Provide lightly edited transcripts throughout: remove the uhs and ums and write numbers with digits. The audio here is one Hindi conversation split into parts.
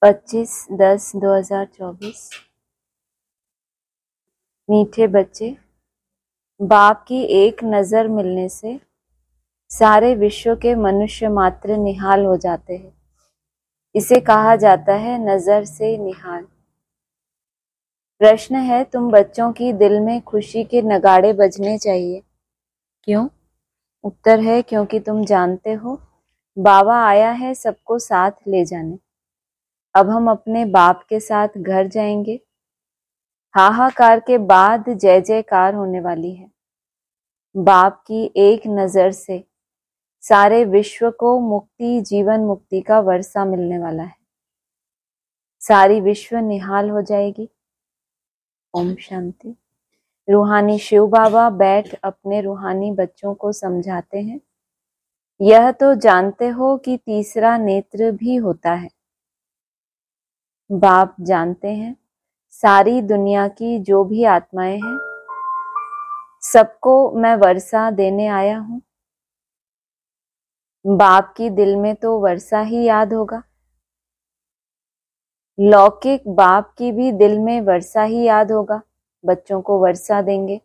25/10/2024। मीठे बच्चे, बाप की एक नजर मिलने से सारे विश्व के मनुष्य मात्र निहाल हो जाते हैं। इसे कहा जाता है नजर से निहाल। प्रश्न है, तुम बच्चों की दिल में खुशी के नगाड़े बजने चाहिए। क्यों? उत्तर है, क्योंकि तुम जानते हो बाबा आया है सबको साथ ले जाने। अब हम अपने बाप के साथ घर जाएंगे। हाहाकार के बाद जय जयकार होने वाली है। बाप की एक नजर से सारे विश्व को मुक्ति, जीवन मुक्ति का वर्षा मिलने वाला है। सारी विश्व निहाल हो जाएगी। ओम शांति। रूहानी शिव बाबा बैठ अपने रूहानी बच्चों को समझाते हैं, यह तो जानते हो कि तीसरा नेत्र भी होता है। बाप जानते हैं सारी दुनिया की जो भी आत्माएं हैं सबको मैं वर्षा देने आया हूं। बाप की दिल में तो वर्षा ही याद होगा। लौकिक बाप की भी दिल में वर्षा ही याद होगा। बच्चों को वर्षा देंगे।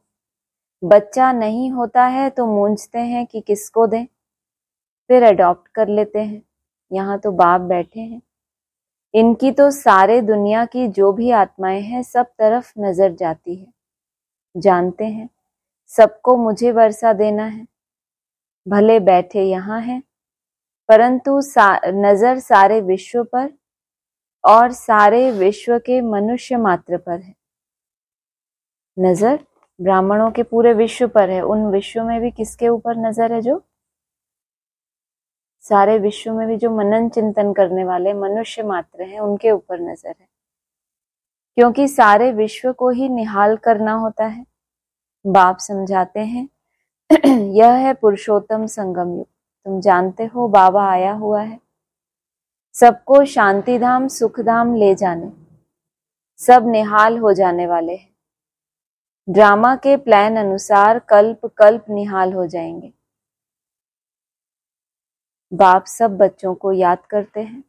बच्चा नहीं होता है तो मूंझते हैं कि किसको दें, फिर अडॉप्ट कर लेते हैं। यहाँ तो बाप बैठे हैं, इनकी तो सारे दुनिया की जो भी आत्माएं हैं सब तरफ नजर जाती है। जानते हैं सबको मुझे वर्षा देना है। भले बैठे यहाँ हैं परंतु नजर सारे विश्व पर और सारे विश्व के मनुष्य मात्र पर है। नजर ब्राह्मणों के पूरे विश्व पर है। उन विश्व में भी किसके ऊपर नजर है? जो सारे विश्व में भी जो मनन चिंतन करने वाले मनुष्य मात्र हैं उनके ऊपर नजर है, क्योंकि सारे विश्व को ही निहाल करना होता है। बाप समझाते हैं यह है पुरुषोत्तम संगम युग। तुम जानते हो बाबा आया हुआ है सबको शांति धाम सुख धाम ले जाने। सब निहाल हो जाने वाले हैं। ड्रामा के प्लान अनुसार कल्प कल्प निहाल हो जाएंगे। बाप सब बच्चों को याद करते हैं।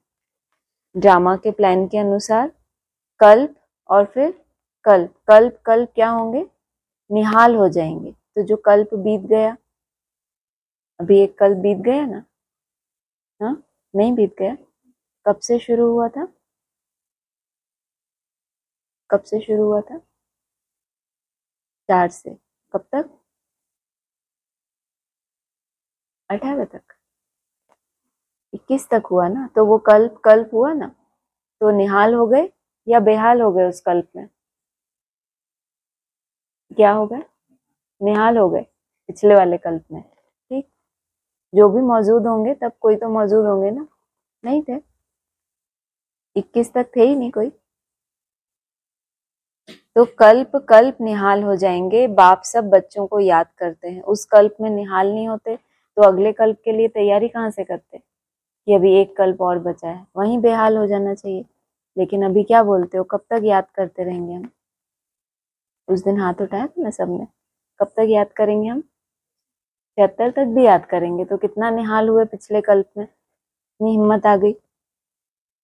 ड्रामा के प्लान के अनुसार कल्प और फिर कल्प कल्प कल्प क्या होंगे? निहाल हो जाएंगे। तो जो कल्प बीत गया, अभी एक कल्प बीत गया ना? हाँ, नहीं बीत गया। कब से शुरू हुआ था? कब से शुरू हुआ था? 4 से। कब तक? 18 तक। 21 तक हुआ ना? तो वो कल्प कल्प हुआ ना? तो निहाल हो गए या बेहाल हो गए? उस कल्प में क्या हो गए? निहाल हो गए पिछले वाले कल्प में। ठीक, जो भी मौजूद होंगे तब कोई तो मौजूद होंगे ना? नहीं थे, 21 तक थे ही नहीं कोई। तो कल्प कल्प निहाल हो जाएंगे। बाप सब बच्चों को याद करते हैं। उस कल्प में निहाल नहीं होते तो अगले कल्प के लिए तैयारी कहाँ से करते कि अभी एक कल्प और बचा है, वहीं बेहाल हो जाना चाहिए। लेकिन अभी क्या बोलते हो, कब तक याद करते रहेंगे हम? उस दिन हाथ उठाया था ना सबने, कब तक याद करेंगे हम? 76 तक भी याद करेंगे तो कितना निहाल हुए पिछले कल्प में। इतनी हिम्मत आ गई।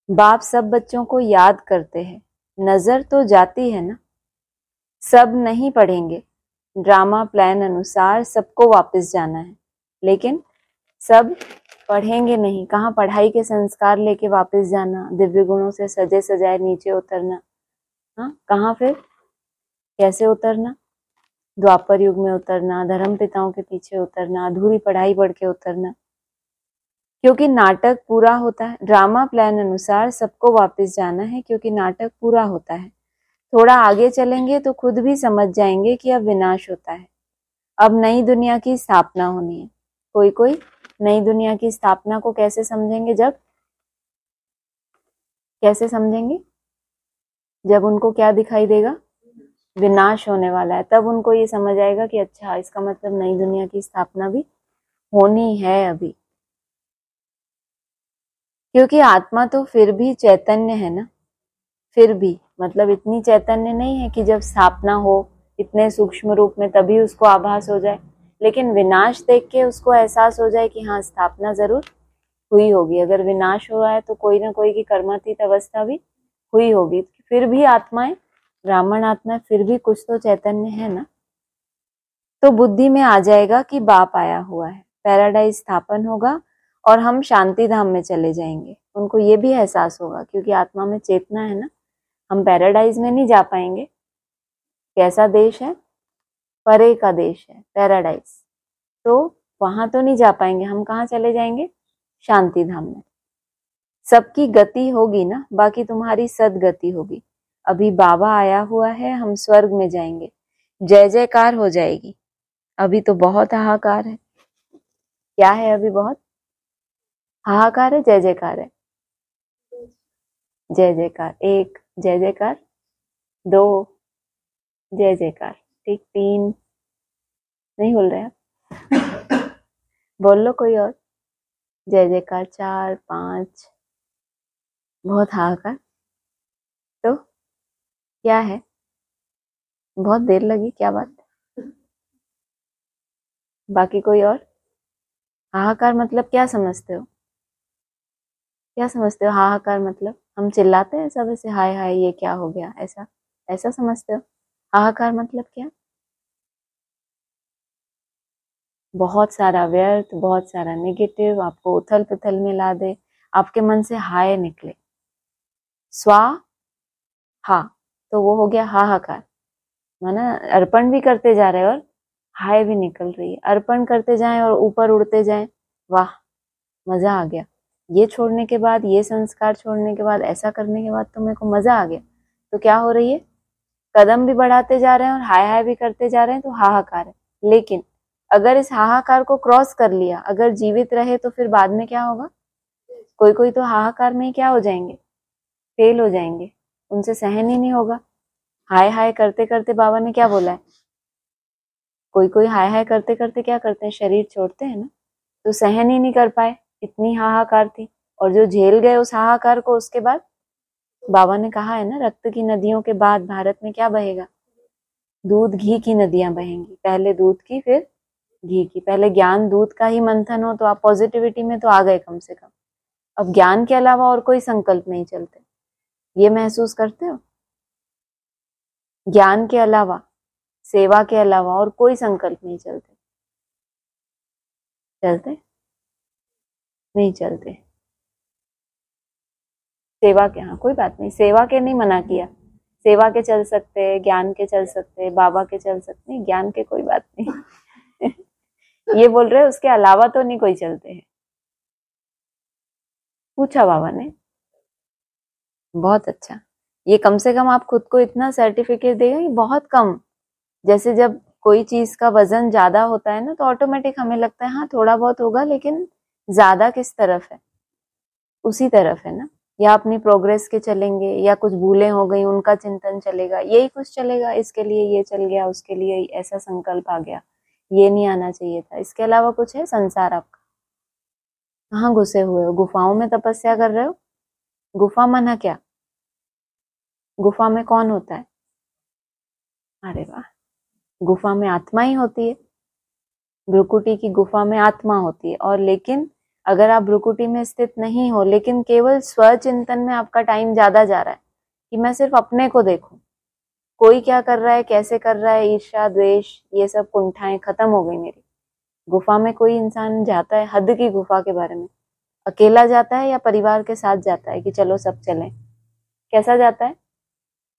बाप सब बच्चों को याद करते हैं। नजर तो जाती है ना? सब नहीं पढ़ेंगे। ड्रामा प्लान अनुसार सबको वापस जाना है, लेकिन सब पढ़ेंगे नहीं। कहाँ पढ़ाई के संस्कार लेके वापस जाना, दिव्य गुणों से सजे सजाए नीचे उतरना। हाँ, कहाँ फिर कैसे उतरना? द्वापर युग में उतरना, धर्म पिताओं के पीछे उतरना, अधूरी पढ़ाई पढ़ के उतरना, क्योंकि नाटक पूरा होता है। ड्रामा प्लान अनुसार सबको वापस जाना है क्योंकि नाटक पूरा होता है। थोड़ा आगे चलेंगे तो खुद भी समझ जाएंगे कि अब विनाश होता है। अब नई दुनिया की स्थापना होनी है। कोई कोई नई दुनिया की स्थापना को कैसे समझेंगे? कैसे समझेंगे? जब उनको क्या दिखाई देगा? विनाश होने वाला है। तब उनको ये समझ आएगा कि अच्छा, इसका मतलब नई दुनिया की स्थापना भी होनी है अभी। क्योंकि आत्मा तो फिर भी चैतन्य है ना। फिर भी मतलब इतनी चैतन्य नहीं है कि जब स्थापना हो इतने सूक्ष्म रूप में तभी उसको आभास हो जाए, लेकिन विनाश देख के उसको एहसास हो जाए कि हाँ, स्थापना जरूर हुई होगी। अगर विनाश हुआ है तो कोई ना कोई की कर्मातीत अवस्था भी हुई होगी। फिर भी आत्माएं, ब्राह्मण आत्माएं, फिर भी कुछ तो चैतन्य है ना। तो बुद्धि में आ जाएगा कि बाप आया हुआ है, पैराडाइज स्थापन होगा और हम शांति धाम में चले जाएंगे। उनको ये भी एहसास होगा, क्योंकि आत्मा में चेतना है ना। हम पैराडाइज में नहीं जा पाएंगे। कैसा देश है? परे का देश है पैराडाइज। तो वहां तो नहीं जा पाएंगे। हम कहाँ चले जाएंगे? शांति धाम में। सबकी गति होगी ना, बाकी तुम्हारी सदगति होगी। अभी बाबा आया हुआ है, हम स्वर्ग में जाएंगे, जय जयकार हो जाएगी। अभी तो बहुत हाहाकार है। क्या है? अभी बहुत हाहाकार है, जय जयकार है? जय जयकार। एक, जय जयकार। दो, जय जयकार। ठीक। तीन, नहीं बोल रहे आप? बोल लो कोई और। जय जयकार। चार, पांच, बहुत हाहाकार। तो क्या है? बहुत देर लगी, क्या बात? बाकी कोई और? हाहाकार मतलब क्या समझते हो? क्या समझते हो हाहाकार मतलब? हम चिल्लाते हैं सब ऐसे, हाय हाय ये क्या हो गया, ऐसा ऐसा समझते हो? हाहाकार मतलब क्या? बहुत सारा व्यर्थ, बहुत सारा नेगेटिव आपको उथल पुथल में ला दे, आपके मन से हाय निकले, स्वा हा, तो वो हो गया हाहाकार। माना अर्पण भी करते जा रहे हैं और हाय भी निकल रही है। अर्पण करते जाएं और ऊपर उड़ते जाएं, वाह मजा आ गया। ये छोड़ने के बाद, ये संस्कार छोड़ने के बाद, ऐसा करने के बाद तो मेरे को मजा आ गया। तो क्या हो रही है? कदम भी बढ़ाते जा रहे हैं और हाय हाय भी करते जा रहे हैं, तो हाहाकार है। लेकिन अगर इस हाहाकार को क्रॉस कर लिया, अगर जीवित रहे, तो फिर बाद में क्या होगा? कोई कोई तो हाहाकार में ही क्या हो जाएंगे? फेल हो जाएंगे। उनसे सहन ही नहीं होगा। हाय हाय करते करते बाबा ने क्या बोला है? कोई कोई हाय हाय करते करते क्या करते हैं? शरीर छोड़ते हैं ना। तो सहन ही नहीं कर पाए, इतनी हाहाकार थी। और जो झेल गए उस हाहाकार को, उसके बाद बाबा ने कहा है ना, रक्त की नदियों के बाद भारत में क्या बहेगा? दूध घी की नदियां बहेंगी। पहले दूध की, फिर घी की। पहले ज्ञान दूध का ही मंथन हो, तो आप पॉजिटिविटी में तो आ गए कम से कम। अब ज्ञान के अलावा और कोई संकल्प नहीं चलते। ये महसूस करते हो? ज्ञान के अलावा, सेवा के अलावा और कोई संकल्प नहीं चलते। चलते? नहीं चलते। सेवा के, हाँ कोई बात नहीं, सेवा के नहीं मना किया। सेवा के चल सकते हैं, ज्ञान के चल सकते हैं, बाबा के चल सकते हैं, ज्ञान के कोई बात नहीं। ये बोल रहे उसके अलावा तो नहीं कोई चलते हैं? पूछा बाबा ने। बहुत अच्छा। ये कम से कम आप खुद को इतना सर्टिफिकेट देगा कि बहुत कम। जैसे जब कोई चीज का वजन ज्यादा होता है ना, तो ऑटोमेटिक हमें लगता है हाँ थोड़ा बहुत होगा, लेकिन ज्यादा किस तरफ है? उसी तरफ है ना। या अपनी प्रोग्रेस के चलेंगे, या कुछ भूलें हो गई उनका चिंतन चलेगा, यही कुछ चलेगा। इसके लिए ये चल गया, उसके लिए ऐसा संकल्प आ गया, ये नहीं आना चाहिए था। इसके अलावा कुछ है संसार आपका? कहाँ घुसे हुए हो? गुफाओं में तपस्या कर रहे हो? गुफा माना क्या? गुफा में कौन होता है? अरे वाह, गुफा में आत्मा ही होती है। भ्रुकुटी की गुफा में आत्मा होती है। और लेकिन अगर आप भ्रुकुटी में स्थित नहीं हो, लेकिन केवल स्वचिंतन में आपका टाइम ज्यादा जा रहा है कि मैं सिर्फ अपने को देखूं, कोई क्या कर रहा है, कैसे कर रहा है, ईर्ष्या द्वेष ये सब कुंठाएं खत्म हो गई मेरी। गुफा में कोई इंसान जाता है, हद की गुफा के बारे में, अकेला जाता है या परिवार के साथ जाता है कि चलो सब चलें? कैसा जाता है?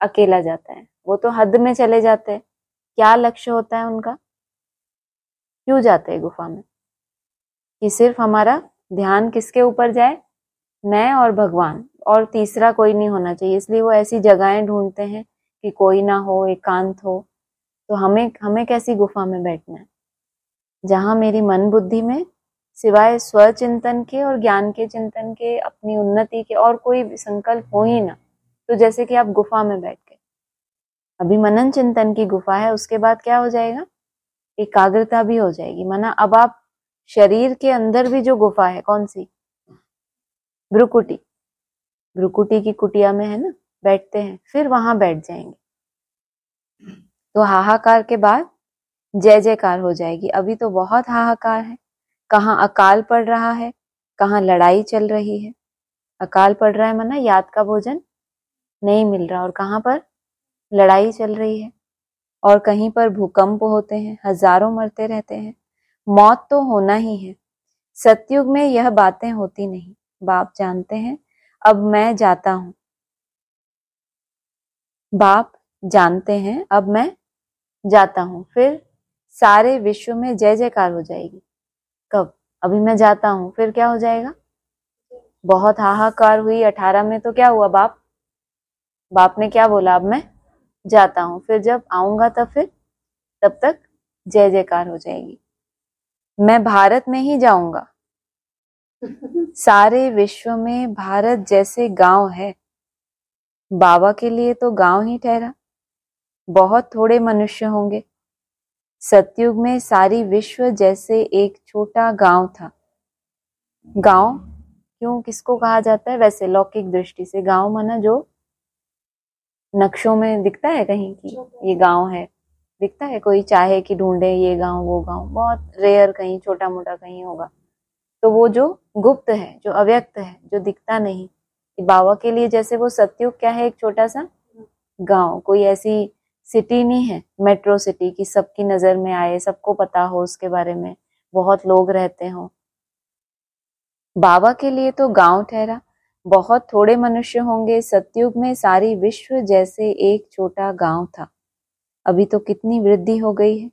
अकेला जाता है। वो तो हद में चले जाते हैं। क्या लक्ष्य होता है उनका? क्यों जाते हैं गुफा में? कि सिर्फ हमारा ध्यान किसके ऊपर जाए? मैं और भगवान, और तीसरा कोई नहीं होना चाहिए। इसलिए वो ऐसी जगहें ढूंढते हैं कि कोई ना हो, एकांत हो। तो हमें हमें कैसी गुफा में बैठना है? जहां मेरी मन बुद्धि में सिवाय स्वचिंतन के और ज्ञान के चिंतन के, अपनी उन्नति के और कोई संकल्प हो ही ना। तो जैसे कि आप गुफा में बैठ गए, अभी मनन चिंतन की गुफा है, उसके बाद क्या हो जाएगा? एकाग्रता भी हो जाएगी। माना अब आप शरीर के अंदर भी जो गुफा है, कौन सी? भ्रुकुटी। भ्रुकुटी की कुटिया में है ना, बैठते हैं, फिर वहां बैठ जाएंगे। तो हाहाकार के बाद जय जयकार हो जाएगी। अभी तो बहुत हाहाकार है। कहाँ अकाल पड़ रहा है, कहाँ लड़ाई चल रही है, अकाल पड़ रहा है, माना याद का भोजन नहीं मिल रहा, और कहाँ पर लड़ाई चल रही है, और कहीं पर भूकंप होते हैं, हजारों मरते रहते हैं। मौत तो होना ही है। सतयुग में यह बातें होती नहीं। बाप जानते हैं, अब मैं जाता हूं। बाप जानते हैं, अब मैं जाता हूं। फिर सारे विश्व में जय जयकार हो जाएगी। कब? अभी मैं जाता हूं, फिर क्या हो जाएगा? बहुत हाहाकार हुई 18 में, तो क्या हुआ? बाप ने क्या बोला? अब मैं जाता हूं, फिर जब आऊंगा तब तक जय जयकार हो जाएगी। मैं भारत में ही जाऊंगा। सारे विश्व में भारत जैसे गांव है, बाबा के लिए तो गांव ही ठहरा। बहुत थोड़े मनुष्य होंगे। सतयुग में सारी विश्व जैसे एक छोटा गांव था। गांव क्यों किसको कहा जाता है? वैसे लौकिक दृष्टि से गांव माना जो नक्शों में दिखता है कहीं की ये गांव है, दिखता है, कोई चाहे कि ढूंढे ये गांव वो गांव, बहुत रेयर कहीं छोटा मोटा कहीं होगा। तो वो जो गुप्त है, जो अव्यक्त है, जो दिखता नहीं, बाबा के लिए जैसे वो सतयुग क्या है? एक छोटा सा गांव। कोई ऐसी सिटी नहीं है, मेट्रो सिटी की सबकी नजर में आए, सबको पता हो उसके बारे में, बहुत लोग रहते हो। बाबा के लिए तो गांव ठहरा। बहुत थोड़े मनुष्य होंगे। सतयुग में सारी विश्व जैसे एक छोटा गांव था। अभी तो कितनी वृद्धि हो गई है।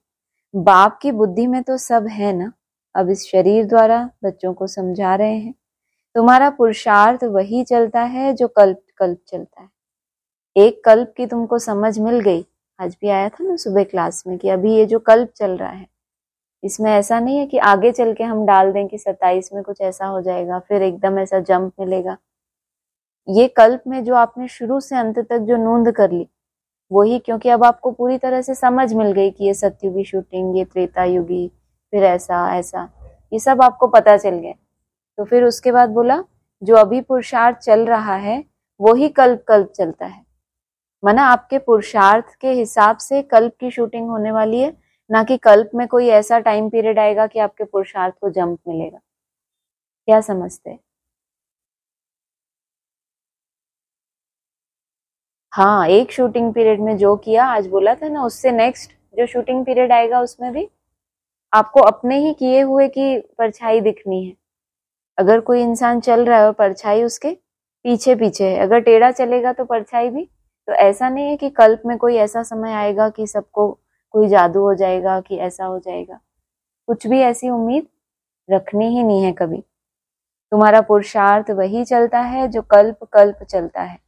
बाप की बुद्धि में तो सब है ना। अब इस शरीर द्वारा बच्चों को समझा रहे हैं, तुम्हारा पुरुषार्थ वही चलता है जो कल्प कल्प चलता है। एक कल्प की तुमको समझ मिल गई। आज भी आया था ना सुबह क्लास में कि अभी ये जो कल्प चल रहा है, इसमें ऐसा नहीं है कि आगे चल के हम डाल दें कि 27 में कुछ ऐसा हो जाएगा, फिर एकदम ऐसा जंप मिलेगा। ये कल्प में जो आपने शुरू से अंत तक जो नोंद कर ली वही, क्योंकि अब आपको पूरी तरह से समझ मिल गई कि ये सतयुगी शूटिंग, ये त्रेता युगी, फिर ऐसा ऐसा, ये सब आपको पता चल गया। तो फिर उसके बाद बोला जो अभी पुरुषार्थ चल रहा है वही कल्प कल्प चलता है। माना आपके पुरुषार्थ के हिसाब से कल्प की शूटिंग होने वाली है, ना कि कल्प में कोई ऐसा टाइम पीरियड आएगा कि आपके पुरुषार्थ को जंप मिलेगा। क्या समझते हैं? हाँ, एक शूटिंग पीरियड में जो किया आज बोला था ना, उससे नेक्स्ट जो शूटिंग पीरियड आएगा उसमें भी आपको अपने ही किए हुए की परछाई दिखनी है। अगर कोई इंसान चल रहा है और परछाई उसके पीछे पीछे है, अगर टेढ़ा चलेगा तो परछाई भी, तो ऐसा नहीं है कि कल्प में कोई ऐसा समय आएगा कि सबको कोई जादू हो जाएगा, कि ऐसा हो जाएगा। कुछ भी ऐसी उम्मीद रखनी ही नहीं है कभी। तुम्हारा पुरुषार्थ वही चलता है जो कल्प कल्प चलता है।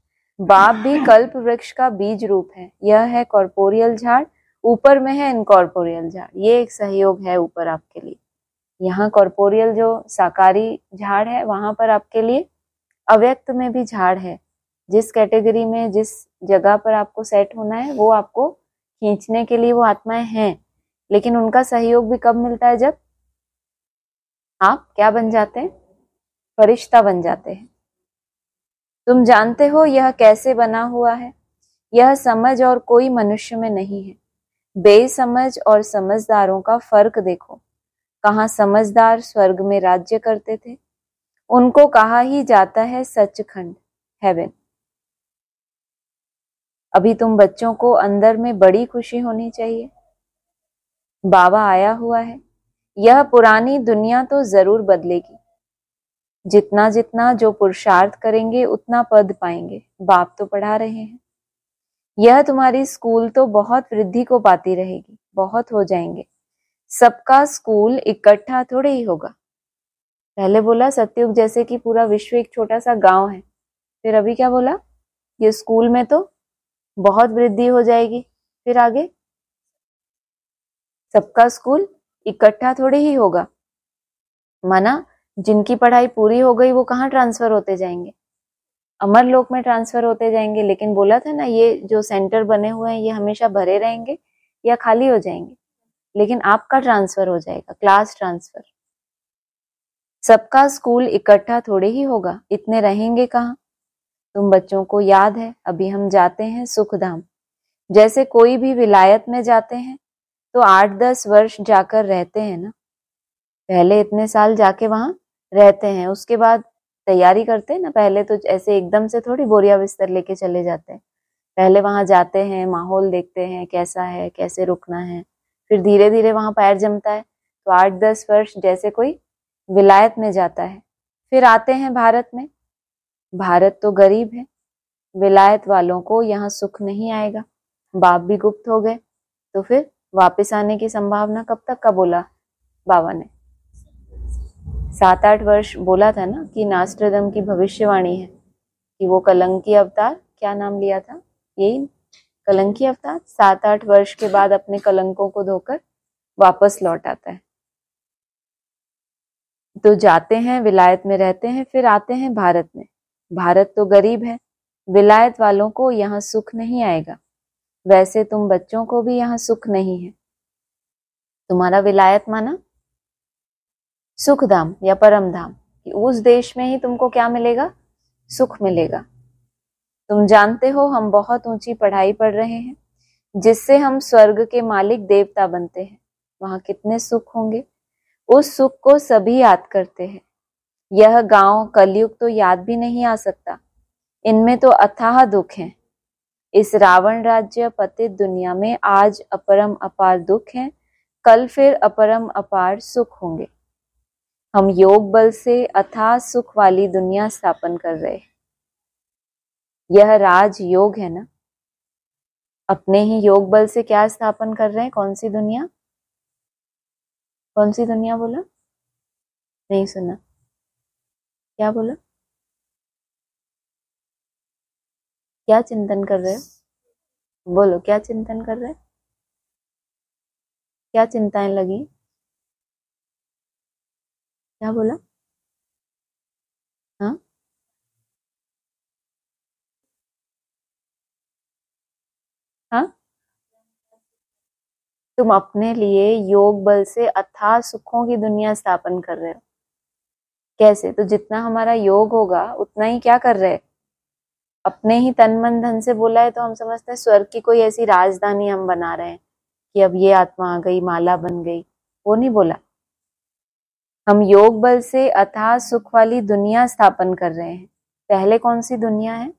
बाप भी कल्प वृक्ष का बीज रूप है। यह है कॉर्पोरियल झाड़, ऊपर में है इनकॉर्पोरियल झाड़। ये एक सहयोग है ऊपर आपके लिए। यहाँ कॉर्पोरियल जो साकारी झाड़ है, वहां पर आपके लिए अव्यक्त में भी झाड़ है। जिस कैटेगरी में, जिस जगह पर आपको सेट होना है, वो आपको खींचने के लिए वो आत्माएं हैं। लेकिन उनका सहयोग भी कब मिलता है? जब आप क्या बन जाते हैं? फरिश्ता बन जाते हैं। तुम जानते हो यह कैसे बना हुआ है? यह समझ और कोई मनुष्य में नहीं है। बेसमझ और समझदारों का फर्क देखो। कहाँ समझदार स्वर्ग में राज्य करते थे, उनको कहा ही जाता है सचखंड, हेवन। अभी तुम बच्चों को अंदर में बड़ी खुशी होनी चाहिए। बाबा आया हुआ है। यह पुरानी दुनिया तो जरूर बदलेगी। जितना जितना जो पुरुषार्थ करेंगे उतना पद पाएंगे। बाप तो पढ़ा रहे हैं। यह तुम्हारी स्कूल तो बहुत वृद्धि को पाती रहेगी, बहुत हो जाएंगे। सबका स्कूल इकट्ठा थोड़े ही होगा। पहले बोला सतयुग जैसे कि पूरा विश्व एक छोटा सा गांव है, फिर अभी क्या बोला? ये स्कूल में तो बहुत वृद्धि हो जाएगी। फिर आगे सबका स्कूल इकट्ठा थोड़े ही होगा। माना जिनकी पढ़ाई पूरी हो गई वो कहाँ ट्रांसफर होते जाएंगे? अमर लोक में ट्रांसफर होते जाएंगे। लेकिन बोला था ना, ये जो सेंटर बने हुए हैं ये हमेशा भरे रहेंगे या खाली हो जाएंगे? लेकिन आपका ट्रांसफर हो जाएगा, क्लास ट्रांसफर। सबका स्कूल इकट्ठा थोड़े ही होगा, इतने रहेंगे कहाँ? तुम बच्चों को याद है, अभी हम जाते हैं सुखधाम। जैसे कोई भी विलायत में जाते हैं तो 8-10 वर्ष जाकर रहते हैं ना। पहले इतने साल जाके वहां रहते हैं, उसके बाद तैयारी करते हैं ना। पहले तो ऐसे एकदम से थोड़ी बोरिया बिस्तर लेके चले जाते हैं, पहले वहां जाते हैं, माहौल देखते हैं कैसा है, कैसे रुकना है, फिर धीरे धीरे वहां पैर जमता है। तो 8-10 वर्ष जैसे कोई विलायत में जाता है, फिर आते हैं भारत में। भारत तो गरीब है, विलायत वालों को यहाँ सुख नहीं आएगा, बाप भी गुप्त हो गए, तो फिर वापस आने की संभावना कब तक का बोला बाबा ने? 7-8 वर्ष बोला था ना कि नास्ट्रदम की भविष्यवाणी है कि वो कलंकी अवतार, क्या नाम लिया था, यही कलंकी अवतार 7-8 वर्ष के बाद अपने कलंकों को धोकर वापस लौट आता है। तो जाते हैं, विलायत में रहते हैं, फिर आते हैं भारत में। भारत तो गरीब है, विलायत वालों को यहाँ सुख नहीं आएगा, वैसे तुम बच्चों को भी यहाँ सुख नहीं है। तुम्हारा विलायत माना सुख धाम या परम धाम, कि उस देश में ही तुमको क्या मिलेगा? सुख मिलेगा। तुम जानते हो हम बहुत ऊंची पढ़ाई पढ़ रहे हैं, जिससे हम स्वर्ग के मालिक देवता बनते हैं। वहां कितने सुख होंगे, उस सुख को सभी याद करते हैं। यह गांव कलयुग तो याद भी नहीं आ सकता, इनमें तो अथाह दुख है। इस रावण राज्य पतित दुनिया में आज अपरम अपार दुख है, कल फिर अपरम अपार सुख होंगे। हम योग बल से अथाह सुख वाली दुनिया स्थापन कर रहे हैं। यह राज योग है ना, अपने ही योग बल से क्या स्थापन कर रहे हैं? कौन सी दुनिया? कौन सी दुनिया बोला? नहीं सुना, क्या बोला? क्या चिंतन कर रहे हो? बोलो, क्या चिंतन कर रहे हो? क्या चिंताएं लगी? क्या बोला? हाँ, हाँ, तुम अपने लिए योग बल से अथाह सुखों की दुनिया स्थापन कर रहे हो। कैसे? तो जितना हमारा योग होगा उतना ही क्या कर रहे हैं? अपने ही तन मन धन से बोला है तो हम समझते हैं स्वर्ग की कोई ऐसी राजधानी हम बना रहे हैं कि अब ये आत्मा आ गई, माला बन गई, वो नहीं बोला। हम योग बल से अथाह सुख वाली दुनिया स्थापन कर रहे हैं। पहले कौन सी दुनिया है?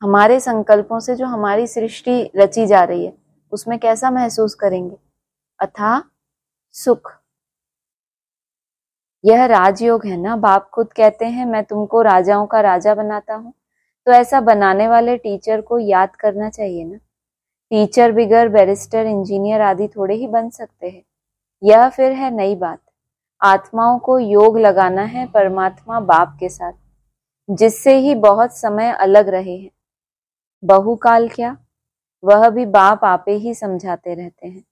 हमारे संकल्पों से जो हमारी सृष्टि रची जा रही है, उसमें कैसा महसूस करेंगे? अथाह सुख। यह राजयोग है ना। बाप खुद कहते हैं मैं तुमको राजाओं का राजा बनाता हूँ, तो ऐसा बनाने वाले टीचर को याद करना चाहिए ना। टीचर बिगर बैरिस्टर, इंजीनियर आदि थोड़े ही बन सकते हैं। यह फिर है नई बात। आत्माओं को योग लगाना है परमात्मा बाप के साथ, जिससे ही बहुत समय अलग रहे हैं। बहुकाल क्या, वह भी बाप आपे ही समझाते रहते हैं।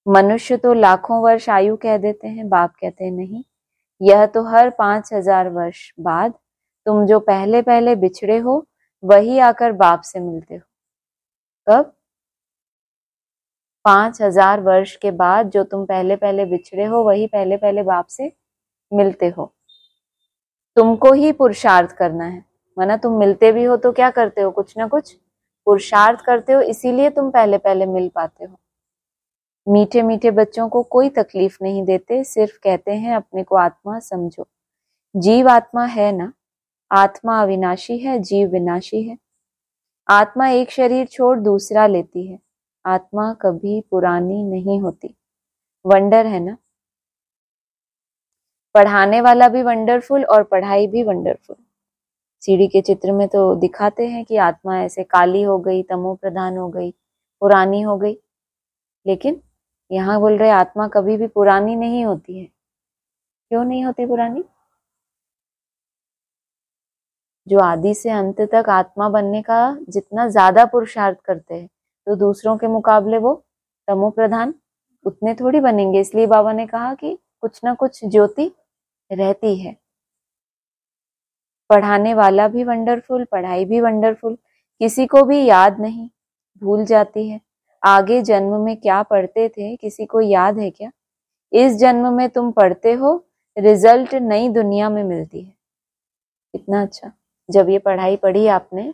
मनुष्य तो लाखों वर्ष आयु कह देते हैं, बाप कहते हैं नहीं, यह तो हर 5000 वर्ष बाद तुम जो पहले पहले बिछड़े हो वही आकर बाप से मिलते हो। कब? 5000 वर्ष के बाद जो तुम पहले पहले बिछड़े हो वही पहले पहले बाप से मिलते हो। तुमको ही पुरुषार्थ करना है, वरना तुम मिलते भी हो तो क्या करते हो? कुछ ना कुछ पुरुषार्थ करते हो, इसीलिए तुम पहले पहले मिल पाते हो। मीठे मीठे बच्चों को कोई तकलीफ नहीं देते, सिर्फ कहते हैं अपने को आत्मा समझो। जीव आत्मा है ना, आत्मा अविनाशी है, जीव विनाशी है। आत्मा एक शरीर छोड़ दूसरा लेती है, आत्मा कभी पुरानी नहीं होती। वंडर है ना। पढ़ाने वाला भी वंडरफुल और पढ़ाई भी वंडरफुल। सीढ़ी के चित्र में तो दिखाते हैं कि आत्मा ऐसे काली हो गई, तमो प्रधान हो गई, पुरानी हो गई, लेकिन यहाँ बोल रहे आत्मा कभी भी पुरानी नहीं होती है। क्यों नहीं होती पुरानी? जो आदि से अंत तक आत्मा बनने का जितना ज्यादा पुरुषार्थ करते हैं, तो दूसरों के मुकाबले वो तमो प्रधान उतने थोड़ी बनेंगे। इसलिए बाबा ने कहा कि कुछ ना कुछ ज्योति रहती है। पढ़ाने वाला भी वंडरफुल, पढ़ाई भी वंडरफुल। किसी को भी याद नहीं, भूल जाती है। आगे जन्म में क्या पढ़ते थे किसी को याद है क्या? इस जन्म में तुम पढ़ते हो, रिजल्ट नई दुनिया में मिलती है। कितना अच्छा। जब ये पढ़ाई पढ़ी आपने,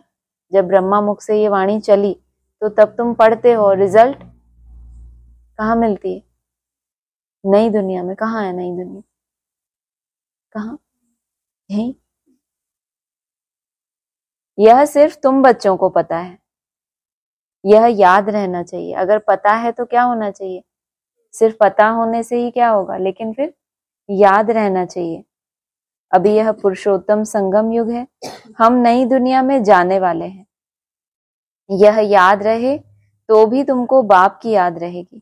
जब ब्रह्मा मुख से ये वाणी चली, तो तब तुम पढ़ते हो, रिजल्ट कहाँ मिलती है? नई दुनिया में। कहाँ है नई दुनिया? कहाँ? यही, यह सिर्फ तुम बच्चों को पता है, यह याद रहना चाहिए। अगर पता है तो क्या होना चाहिए, सिर्फ पता होने से ही क्या होगा, लेकिन फिर याद रहना चाहिए। अभी यह पुरुषोत्तम संगम युग है, हम नई दुनिया में जाने वाले हैं। यह याद रहे तो भी तुमको बाप की याद रहेगी।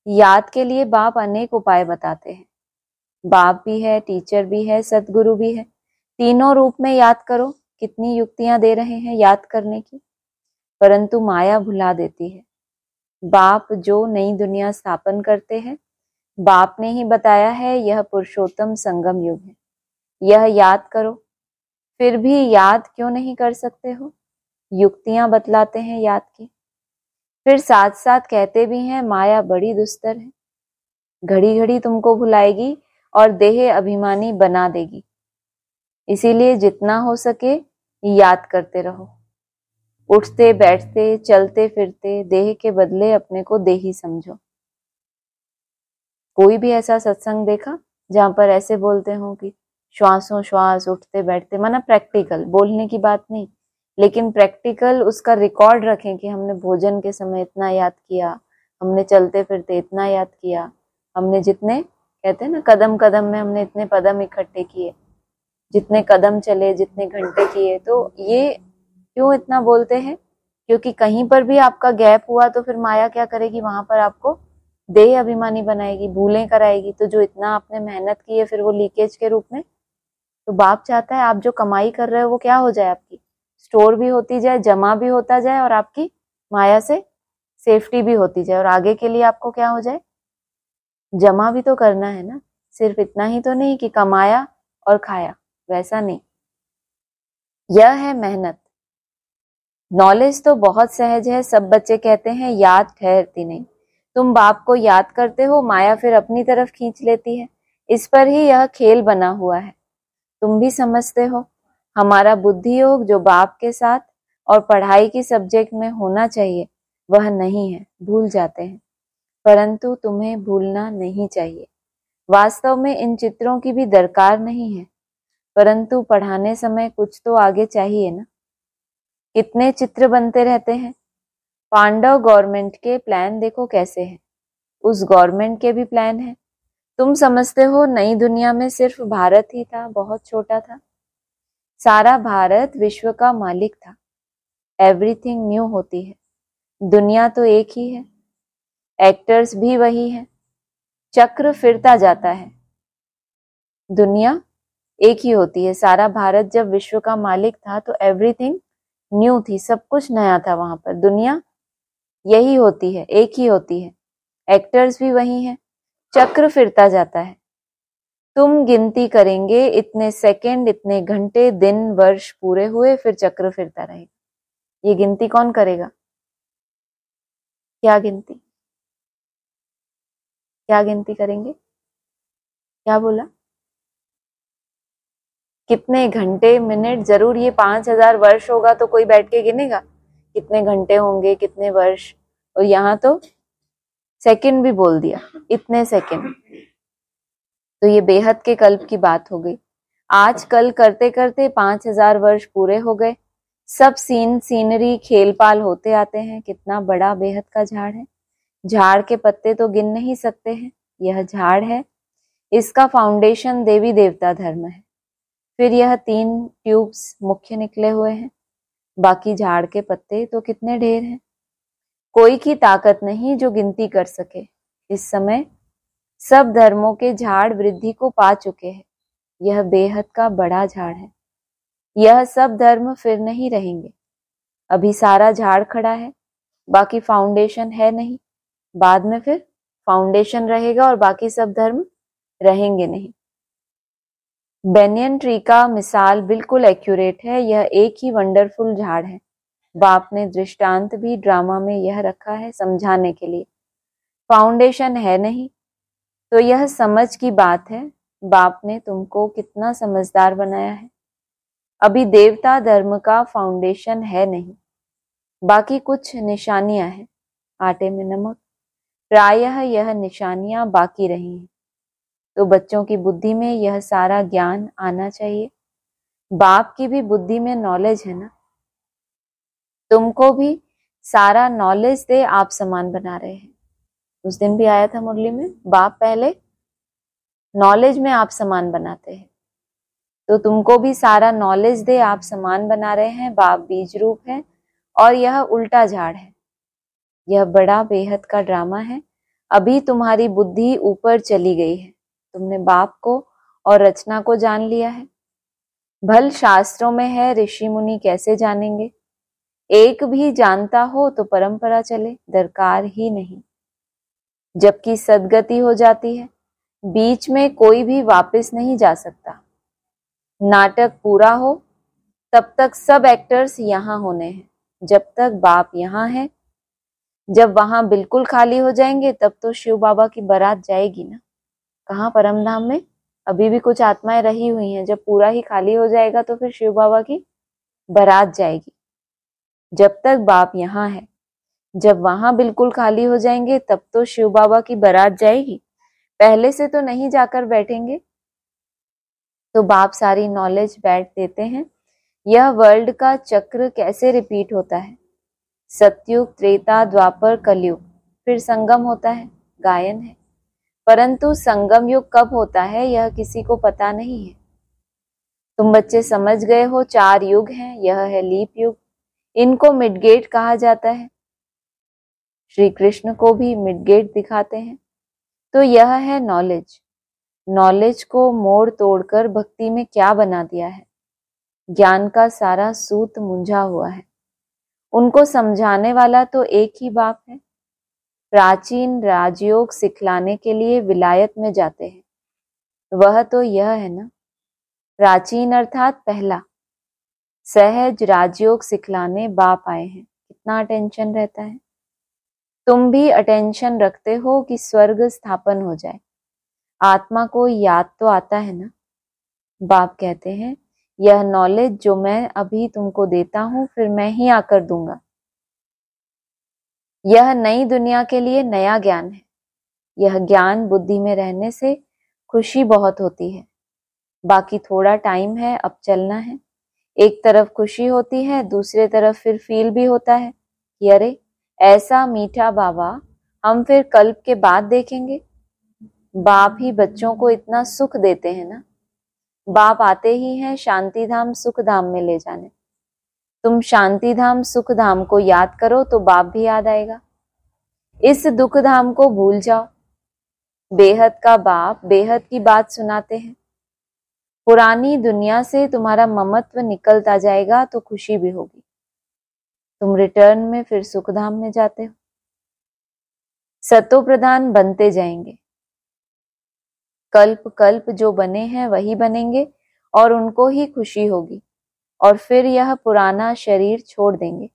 याद के लिए बाप अनेक उपाय बताते हैं, बाप भी है, टीचर भी है, सतगुरु भी है। तीनों रूप में याद करो। कितनी युक्तियां दे रहे हैं याद करने की, परंतु माया भुला देती है। बाप जो नई दुनिया स्थापन करते हैं, बाप ने ही बताया है यह पुरुषोत्तम संगम युग है, यह याद करो। फिर भी याद क्यों नहीं कर सकते हो? युक्तियां बतलाते हैं याद की, फिर साथ साथ कहते भी हैं माया बड़ी दुस्तर है, घड़ी घड़ी तुमको भुलाएगी और देह अभिमानी बना देगी। इसीलिए जितना हो सके याद करते रहो। उठते बैठते चलते फिरते देह के बदले अपने को देही समझो। कोई भी ऐसा सत्संग देखा जहां पर ऐसे बोलते हो कि श्वासों श्वास उठते बैठते, माना प्रैक्टिकल, बोलने की बात नहीं, लेकिन प्रैक्टिकल उसका रिकॉर्ड रखें कि हमने भोजन के समय इतना याद किया, हमने चलते फिरते इतना याद किया, हमने जितने कहते हैं ना कदम कदम में हमने इतने कदम इकट्ठे किए, जितने कदम चले, जितने घंटे किए। तो ये क्यों इतना बोलते हैं? क्योंकि कहीं पर भी आपका गैप हुआ तो फिर माया क्या करेगी, वहां पर आपको देह अभिमानी बनाएगी, भूलें कराएगी। तो जो इतना आपने मेहनत की है फिर वो लीकेज के रूप में। तो बाप चाहता है आप जो कमाई कर रहे हो वो क्या हो जाए, आपकी स्टोर भी होती जाए, जमा भी होता जाए, और आपकी माया से सेफ्टी भी होती जाए, और आगे के लिए आपको क्या हो जाए, जमा भी तो करना है ना। सिर्फ इतना ही तो नहीं कि कमाया और खाया, वैसा नहीं। यह है मेहनत। नॉलेज तो बहुत सहज है, सब बच्चे कहते हैं याद ठहरती नहीं। तुम बाप को याद करते हो, माया फिर अपनी तरफ खींच लेती है। इस पर ही यह खेल बना हुआ है। तुम भी समझते हो हमारा बुद्धि योग जो बाप के साथ और पढ़ाई की सब्जेक्ट में होना चाहिए वह नहीं है, भूल जाते हैं। परंतु तुम्हें भूलना नहीं चाहिए। वास्तव में इन चित्रों की भी दरकार नहीं है, परंतु पढ़ाने समय कुछ तो आगे चाहिए ना। कितने चित्र बनते रहते हैं। पांडव गवर्नमेंट के प्लान देखो कैसे हैं, उस गवर्नमेंट के भी प्लान है। तुम समझते हो नई दुनिया में सिर्फ भारत ही था, बहुत छोटा था। सारा भारत विश्व का मालिक था। एवरीथिंग न्यू होती है। दुनिया तो एक ही है, एक्टर्स भी वही है, चक्र फिरता जाता है। दुनिया एक ही होती है। सारा भारत जब विश्व का मालिक था तो एवरीथिंग न्यू थी, सब कुछ नया था वहां पर। दुनिया यही होती है, एक ही होती है, एक्टर्स भी वही हैं, चक्र फिरता जाता है। तुम गिनती करेंगे इतने सेकंड, इतने घंटे, दिन, वर्ष पूरे हुए, फिर चक्र फिरता रहेगा। ये गिनती कौन करेगा? क्या गिनती, क्या गिनती करेंगे? क्या बोला? कितने घंटे, मिनट? जरूर ये 5000 वर्ष होगा तो कोई बैठ के गिनेगा कितने घंटे होंगे, कितने वर्ष? और यहाँ तो सेकंड भी बोल दिया, इतने सेकंड। तो ये बेहद के कल्प की बात हो गई। आज कल करते करते 5000 वर्ष पूरे हो गए। सब सीनरी खेलपाल होते आते हैं। कितना बड़ा बेहद का झाड़ है। झाड़ के पत्ते तो गिन नहीं सकते हैं। यह झाड़ है, इसका फाउंडेशन देवी देवता धर्म है। फिर यह 3 ट्यूब्स मुख्य निकले हुए हैं। बाकी झाड़ के पत्ते तो कितने ढेर हैं, कोई की ताकत नहीं जो गिनती कर सके। इस समय सब धर्मों के झाड़ वृद्धि को पा चुके हैं। यह बेहद का बड़ा झाड़ है। यह सब धर्म फिर नहीं रहेंगे। अभी सारा झाड़ खड़ा है, बाकी फाउंडेशन है नहीं। बाद में फिर फाउंडेशन रहेगा और बाकी सब धर्म रहेंगे नहीं। बेनियन ट्री का मिसाल बिल्कुल एक्यूरेट है। यह एक ही वंडरफुल झाड़ है। बाप ने दृष्टांत भी ड्रामा में यह रखा है समझाने के लिए। फाउंडेशन है नहीं तो यह समझ की बात है। बाप ने तुमको कितना समझदार बनाया है। अभी देवता धर्म का फाउंडेशन है नहीं, बाकी कुछ निशानियां हैं, आटे में नमक। प्रायः यह निशानियां बाकी रही हैं। तो बच्चों की बुद्धि में यह सारा ज्ञान आना चाहिए। बाप की भी बुद्धि में नॉलेज है ना, तुमको भी सारा नॉलेज दे आप समान बना रहे हैं। उस दिन भी आया था मुरली में, बाप पहले नॉलेज में आप समान बनाते हैं, तो तुमको भी सारा नॉलेज दे आप समान बना रहे हैं। बाप बीज रूप है और यह उल्टा झाड़ है। यह बड़ा बेहद का ड्रामा है। अभी तुम्हारी बुद्धि ऊपर चली गई है, तुमने बाप को और रचना को जान लिया है। भल शास्त्रों में है, ऋषि मुनि कैसे जानेंगे। एक भी जानता हो तो परंपरा चले, दरकार ही नहीं। जबकि सदगति हो जाती है, बीच में कोई भी वापस नहीं जा सकता। नाटक पूरा हो तब तक सब एक्टर्स यहाँ होने हैं, जब तक बाप यहाँ है। जब वहां बिल्कुल खाली हो जाएंगे तब तो शिव बाबा की बारात जाएगी ना। कहाँ, परमधाम में अभी भी कुछ आत्माएं रही हुई हैं। जब पूरा ही खाली हो जाएगा तो फिर शिव बाबा की बारात जाएगी। जब तक बाप यहाँ है, जब वहां बिल्कुल खाली हो जाएंगे तब तो शिव बाबा की बारात जाएगी। पहले से तो नहीं जाकर बैठेंगे। तो बाप सारी नॉलेज बैठ देते हैं। यह वर्ल्ड का चक्र कैसे रिपीट होता है। सतयुग, त्रेता, द्वापर, कलयुग, फिर संगम होता है, गायन है। परंतु संगम युग कब होता है यह किसी को पता नहीं है। तुम बच्चे समझ गए हो 4 युग हैं। यह है लीप युग, इनको मिडगेट कहा जाता है। श्री कृष्ण को भी मिडगेट दिखाते हैं। तो यह है नॉलेज। नॉलेज को मोड़ तोड़कर भक्ति में क्या बना दिया है। ज्ञान का सारा सूत मुंझा हुआ है। उनको समझाने वाला तो एक ही बाप है। प्राचीन राजयोग सिखलाने के लिए विलायत में जाते हैं, वह तो यह है ना। प्राचीन अर्थात पहला। सहज राजयोग सिखलाने बाप आए हैं। कितना अटेंशन रहता है। तुम भी अटेंशन रखते हो कि स्वर्ग स्थापन हो जाए। आत्मा को याद तो आता है ना। बाप कहते हैं यह नॉलेज जो मैं अभी तुमको देता हूं फिर मैं ही आकर दूंगा। यह नई दुनिया के लिए नया ज्ञान है। यह ज्ञान बुद्धि में रहने से खुशी बहुत होती है। बाकी थोड़ा टाइम है, अब चलना है। एक तरफ खुशी होती है, दूसरे तरफ फिर फील भी होता है कि अरे ऐसा मीठा बाबा हम फिर कल्प के बाद देखेंगे। बाप ही बच्चों को इतना सुख देते हैं ना। बाप आते ही हैं शांति धाम सुख धाम में ले जाने। तुम शांति धाम सुख धाम को याद करो तो बाप भी याद आएगा। इस दुख धाम को भूल जाओ। बेहद का बाप बेहद की बात सुनाते हैं। पुरानी दुनिया से तुम्हारा ममत्व निकलता जाएगा तो खुशी भी होगी। तुम रिटर्न में फिर सुखधाम में जाते हो। सतो प्रधान बनते जाएंगे। कल्प कल्प जो बने हैं वही बनेंगे और उनको ही खुशी होगी। और फिर यह पुराना शरीर छोड़ देंगे,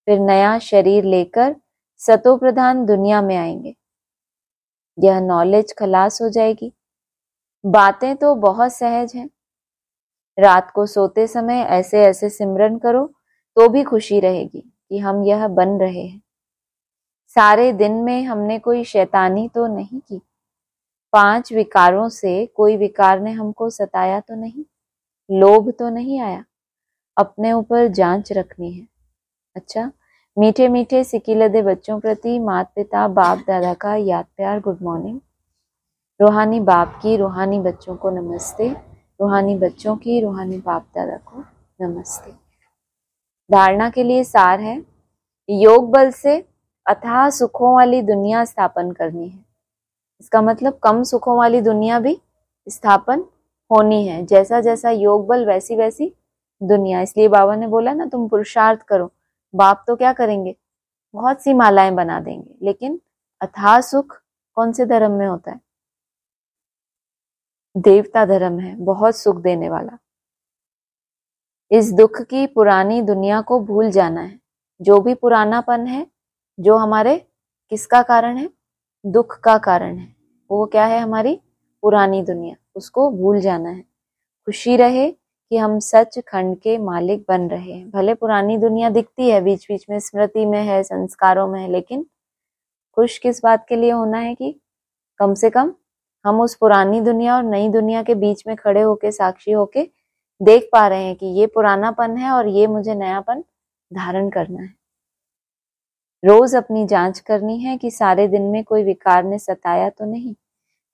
फिर नया शरीर लेकर सतो प्रधान दुनिया में आएंगे। यह नॉलेज खलास हो जाएगी। बातें तो बहुत सहज हैं। रात को सोते समय ऐसे ऐसे सिमरन करो तो भी खुशी रहेगी कि हम यह बन रहे हैं। सारे दिन में हमने कोई शैतानी तो नहीं की। 5 विकारों से कोई विकार ने हमको सताया तो नहीं। लोभ तो नहीं आया। अपने ऊपर जांच रखनी है। अच्छा, मीठे मीठे सिकिलदे बच्चों प्रति माता पिता बाप दादा का याद प्यार गुड मॉर्निंग। रूहानी बाप की रूहानी बच्चों को नमस्ते। रूहानी बच्चों की रूहानी बाप दादा को नमस्ते। धारणा के लिए सार है, योग बल से अथाह सुखों वाली दुनिया स्थापन करनी है। इसका मतलब कम सुखों वाली दुनिया भी स्थापन होनी है। जैसा जैसा योग बल वैसी वैसी दुनिया। इसलिए बाबा ने बोला ना तुम पुरुषार्थ करो। बाप तो क्या करेंगे, बहुत सी मालाएं बना देंगे, लेकिन अथाह सुख कौन से धर्म में होता है? देवता धर्म है, बहुत सुख देने वाला। इस दुख की पुरानी दुनिया को भूल जाना है। जो भी पुरानापन है, जो हमारे किसका कारण है, दुख का कारण है, वो क्या है? हमारी पुरानी दुनिया। उसको भूल जाना है। खुशी रहे कि हम सच खंड के मालिक बन रहे हैं। भले पुरानी दुनिया दिखती है, बीच बीच में स्मृति में है, संस्कारों में है, लेकिन खुश किस बात के लिए होना है कि कम से कम हम उस पुरानी दुनिया और नई दुनिया के बीच में खड़े होके, साक्षी होके देख पा रहे हैं कि ये पुरानापन है और ये मुझे नयापन धारण करना है। रोज अपनी जांच करनी है कि सारे दिन में कोई विकार ने सताया तो नहीं,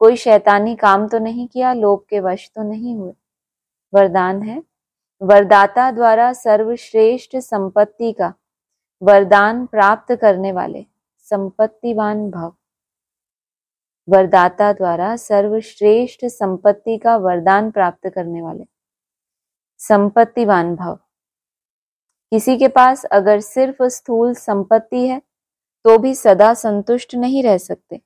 कोई शैतानी काम तो नहीं किया, लोभ के वश तो नहीं हुए। वरदान है, वरदाता द्वारा सर्वश्रेष्ठ संपत्ति का वरदान प्राप्त करने वाले संपत्तिवान भव। वरदाता द्वारा सर्वश्रेष्ठ संपत्ति का वरदान प्राप्त करने वाले संपत्तिवान भव। किसी के पास अगर सिर्फ स्थूल संपत्ति है तो भी सदा संतुष्ट नहीं रह सकते।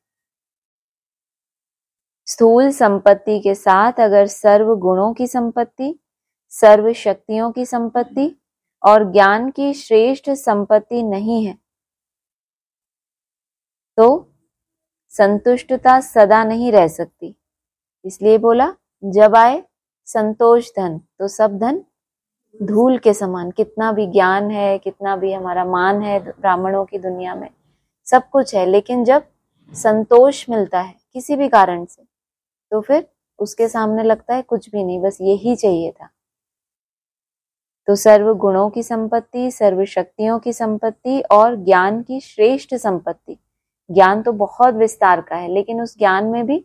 स्थूल संपत्ति के साथ अगर सर्व गुणों की संपत्ति, सर्व शक्तियों की संपत्ति और ज्ञान की श्रेष्ठ संपत्ति नहीं है तो संतुष्टता सदा नहीं रह सकती। इसलिए बोला, जब आए संतोष धन तो सब धन धूल के समान। कितना भी ज्ञान है, कितना भी हमारा मान है ब्राह्मणों की दुनिया में, सब कुछ है, लेकिन जब संतोष मिलता है किसी भी कारण से तो फिर उसके सामने लगता है कुछ भी नहीं, बस यही चाहिए था। तो सर्व गुणों की संपत्ति, सर्व शक्तियों की संपत्ति और ज्ञान की श्रेष्ठ संपत्ति। ज्ञान तो बहुत विस्तार का है, लेकिन उस ज्ञान में भी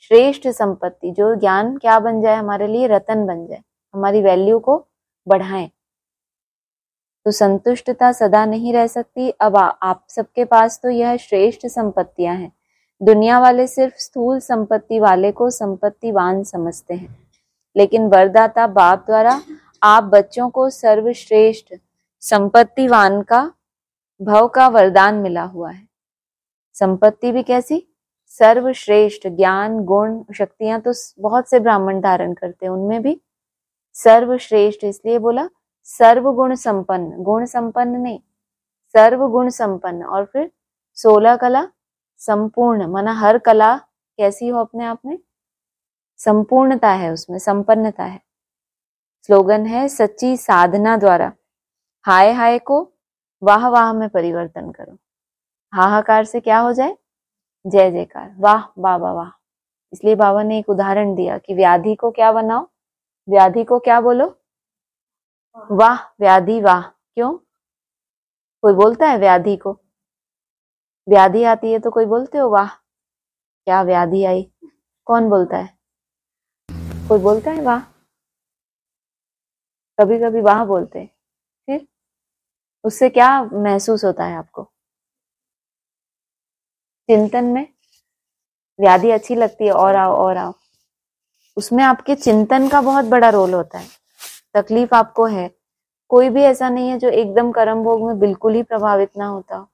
श्रेष्ठ संपत्ति, जो ज्ञान क्या बन जाए हमारे लिए, रतन बन जाए, हमारी वैल्यू को बढ़ाएं। तो संतुष्टता सदा नहीं रह सकती। अब आप सबके पास तो यह श्रेष्ठ संपत्तियां हैं। दुनिया वाले सिर्फ स्थूल संपत्ति वाले को संपत्तिवान समझते हैं, लेकिन वरदाता बाप द्वारा आप बच्चों को सर्वश्रेष्ठ संपत्तिवान का भव का वरदान मिला हुआ है। संपत्ति भी कैसी? सर्वश्रेष्ठ। ज्ञान, गुण, शक्तियां तो बहुत से ब्राह्मण धारण करते हैं, उनमें भी सर्वश्रेष्ठ इसलिए बोला सर्व गुण संपन्न। गुण संपन्न नहीं, सर्व गुण संपन्न। और फिर 16 कला संपूर्ण, माना हर कला कैसी हो अपने आप में, संपूर्णता है उसमें, संपन्नता है। स्लोगन है, सच्ची साधना द्वारा हाय हाय को वाह वाह में परिवर्तन करो। हाहाकार से क्या हो जाए? जय जयकार, वाह बाबा वाह। इसलिए बाबा ने एक उदाहरण दिया कि व्याधि को क्या बनाओ, व्याधि को क्या बोलो, वाह व्याधि वाह। क्यों? कोई बोलता है व्याधि को? व्याधि आती है तो कोई बोलते हो वाह क्या व्याधि आई? कौन बोलता है? कोई बोलता है वाह? कभी कभी वाह बोलते हैं। फिर उससे क्या महसूस होता है आपको? चिंतन में व्याधि अच्छी लगती है, और आओ और आओ। उसमें आपके चिंतन का बहुत बड़ा रोल होता है। तकलीफ आपको है, कोई भी ऐसा नहीं है जो एकदम कर्म भोग में बिल्कुल ही प्रभावित ना होता हो।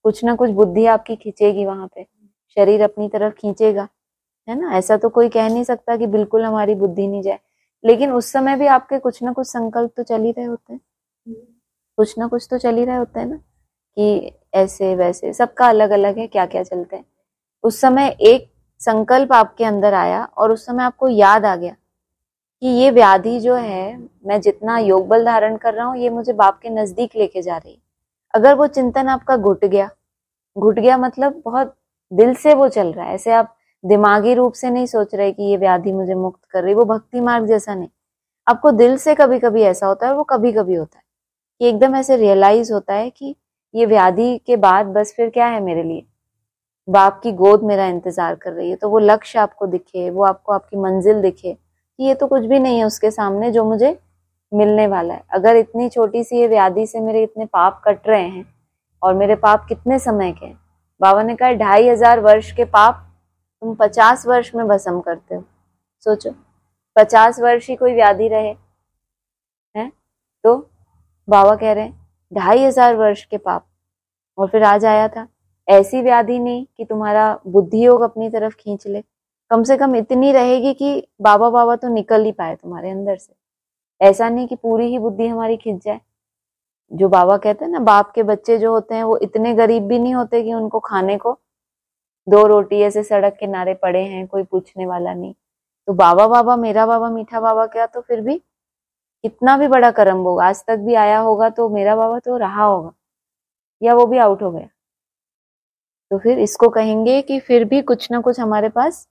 कुछ ना कुछ बुद्धि आपकी खींचेगी, वहां पे शरीर अपनी तरफ खींचेगा, है ना। ऐसा तो कोई कह नहीं सकता कि बिल्कुल हमारी बुद्धि नहीं जाए, लेकिन उस समय भी आपके कुछ ना कुछ संकल्प तो चल ही रहे होते हैं, कुछ ना कुछ तो चल ही रहे होते हैं ना, कि ऐसे वैसे, सबका अलग अलग है क्या क्या चलते हैं। उस समय एक संकल्प आपके अंदर आया और उस समय आपको याद आ गया कि ये व्याधि जो है, मैं जितना योग बल धारण कर रहा हूँ, ये मुझे बाप के नजदीक लेके जा रही है। अगर वो चिंतन आपका घुट गया मतलब बहुत दिल से वो चल रहा है, ऐसे आप दिमागी रूप से नहीं सोच रहे कि ये व्याधि मुझे मुक्त कर रही, वो भक्ति मार्ग जैसा नहीं, आपको दिल से कभी कभी ऐसा होता है, वो कभी कभी होता है कि एकदम ऐसे रियलाइज होता है कि ये व्याधि के बाद बस फिर क्या है मेरे लिए, बाप की गोद मेरा इंतजार कर रही है। तो वो लक्ष्य आपको दिखे, वो आपको आपकी मंजिल दिखे कि ये तो कुछ भी नहीं है उसके सामने जो मुझे मिलने वाला है। अगर इतनी छोटी सी ये व्याधि से मेरे इतने पाप कट रहे हैं, और मेरे पाप कितने समय के हैं, बाबा ने कहा 2500 वर्ष के पाप तुम 50 वर्ष में भस्म करते हो। सोचो 50 वर्ष ही कोई व्याधि रहे हैं, तो बाबा कह रहे हैं 2500 वर्ष के पाप, और फिर आज आया था। ऐसी व्याधि नहीं कि तुम्हारा बुद्धि योग अपनी तरफ खींच ले, कम से कम इतनी रहेगी कि बाबा बाबा तो निकल ही पाए तुम्हारे अंदर से। ऐसा नहीं कि पूरी ही बुद्धि हमारी खींच जाए। जो बाबा कहते हैं ना, बाप के बच्चे जो होते हैं वो इतने गरीब भी नहीं होते कि उनको खाने को 2 रोटी ऐसे सड़क किनारे पड़े हैं, कोई पूछने वाला नहीं। तो बाबा बाबा, मेरा बाबा, मीठा बाबा क्या, तो फिर भी कितना भी बड़ा कर्म भोग आज तक भी आया होगा तो मेरा बाबा तो रहा होगा, या वो भी आउट हो गया। तो फिर इसको कहेंगे कि फिर भी कुछ ना कुछ हमारे पास,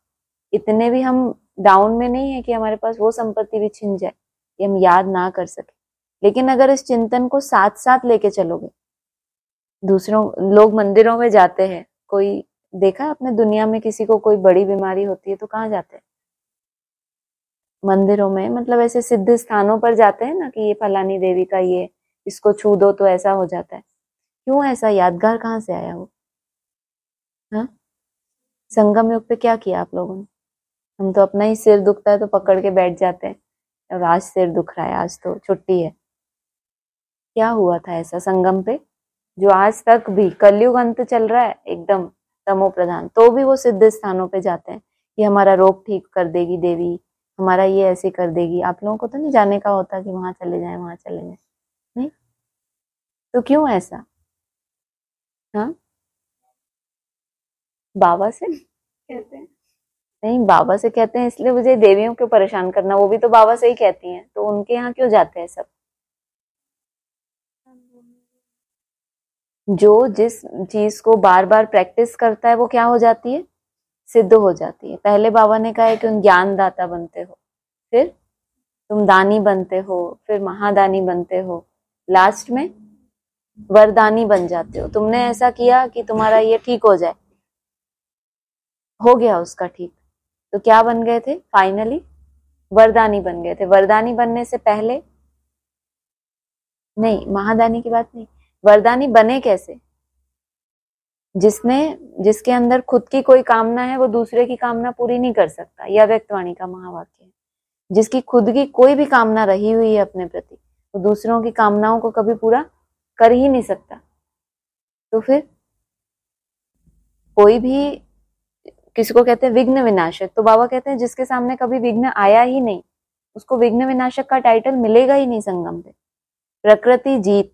इतने भी हम डाउन में नहीं है कि हमारे पास वो संपत्ति भी छिन जाए। कि हम याद ना कर सके। लेकिन अगर इस चिंतन को साथ साथ लेके चलोगे, दूसरों लोग मंदिरों में जाते हैं, कोई देखा अपने दुनिया में किसी को कोई बड़ी बीमारी होती है तो कहाँ जाते हैं? मंदिरों में, मतलब ऐसे सिद्ध स्थानों पर जाते हैं ना कि ये फलानी देवी का ये, इसको छू दो तो ऐसा हो जाता है। क्यों ऐसा यादगार कहाँ से आया वो? हाँ, संगम युग पे क्या किया आप लोगों ने? हम तो अपना ही सिर दुखता है तो पकड़ के बैठ जाते हैं, और आज सिर दुख रहा है, आज तो छुट्टी है। क्या हुआ था ऐसा संगम पे जो आज तक भी, कलयुग अंत चल रहा है एकदम तमो प्रधान, तो भी वो सिद्ध स्थानों पे जाते हैं कि हमारा रोग ठीक कर देगी देवी, हमारा ये ऐसे कर देगी। आप लोगों को तो नहीं जाने का होता कि वहां चले जाएं वहां चले जाएं, नहीं? तो क्यों ऐसा? हाँ, बाबा से कहते हैं? नहीं, बाबा से कहते हैं इसलिए मुझे देवियों क्यों परेशान करना, वो भी तो बाबा से ही कहती हैं, तो उनके यहाँ क्यों जाते हैं सब? जो जिस चीज को बार बार प्रैक्टिस करता है वो क्या हो जाती है? सिद्ध हो जाती है। पहले बाबा ने कहा है कि तुम ज्ञान दाता बनते हो, फिर तुम दानी बनते हो, फिर महादानी बनते हो, लास्ट में वरदानी बन जाते हो। तुमने ऐसा किया कि तुम्हारा ये ठीक हो जाए, हो गया उसका ठीक, तो क्या बन गए थे फाइनली? वरदानी बन गए थे। वरदानी बनने से पहले नहीं, महादानी की बात नहीं, वरदानी बने कैसे? जिसके अंदर खुद की कोई कामना है वो दूसरे की कामना पूरी नहीं कर सकता, यह व्यक्तवाणी का महावाक्य है। जिसकी खुद की कोई भी कामना रही हुई है अपने प्रति, वो दूसरों की कामनाओं को कभी पूरा कर ही नहीं सकता। तो फिर कोई भी, किसी को कहते हैं विघ्न विनाशक, तो बाबा कहते हैं जिसके सामने कभी विघ्न आया ही नहीं, उसको विघ्न विनाशक का टाइटल मिलेगा ही नहीं संगम पे। प्रकृति जीत,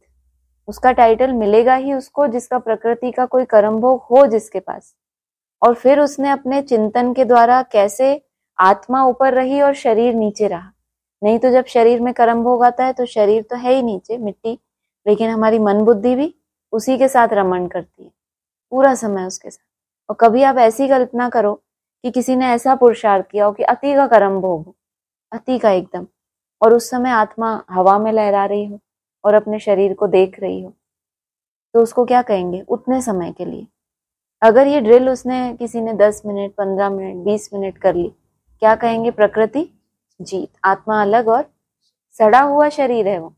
उसका टाइटल मिलेगा ही उसको जिसका प्रकृति का कोई कर्म भोग हो जिसके पास। और फिर उसने अपने चिंतन के द्वारा कैसे आत्मा ऊपर रही और शरीर नीचे रहा। नहीं तो जब शरीर में कर्म भोग आता है तो शरीर तो है ही नीचे मिट्टी, लेकिन हमारी मन बुद्धि भी उसी के साथ रमण करती है पूरा समय उसके साथ। और कभी आप ऐसी कल्पना करो कि किसी ने ऐसा पुरुषार्थ किया हो कि अति का कर्म भोग हो, अति का एकदम, और उस समय आत्मा हवा में लहरा रही हो और अपने शरीर को देख रही हो, तो उसको क्या कहेंगे? उतने समय के लिए अगर ये ड्रिल उसने किसी ने 10 मिनट 15 मिनट 20 मिनट कर ली, क्या कहेंगे? प्रकृति जीत, आत्मा अलग और सड़ा हुआ शरीर है वो,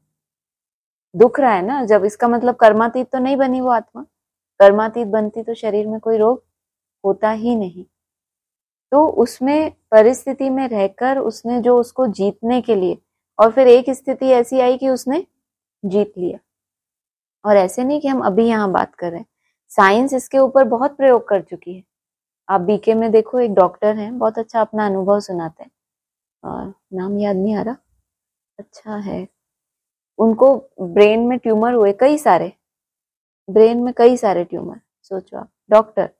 दुख रहा है ना। जब इसका मतलब कर्मातीत तो नहीं बनी वो आत्मा, कर्मातीत बनती तो शरीर में कोई रोग होता ही नहीं। तो उसमें परिस्थिति में रहकर उसने जो उसको जीतने के लिए, और फिर एक स्थिति ऐसी आई कि उसने जीत लिया। और ऐसे नहीं कि हम अभी यहाँ बात कर रहे हैं, साइंस इसके ऊपर बहुत प्रयोग कर चुकी है। आप बीके में देखो, एक डॉक्टर हैं, बहुत अच्छा अपना अनुभव सुनाते हैं, और नाम याद नहीं आ रहा, अच्छा है। उनको ब्रेन में ट्यूमर हुए कई सारे, ब्रेन में कई सारे ट्यूमर, सोचो आप, डॉक्टर,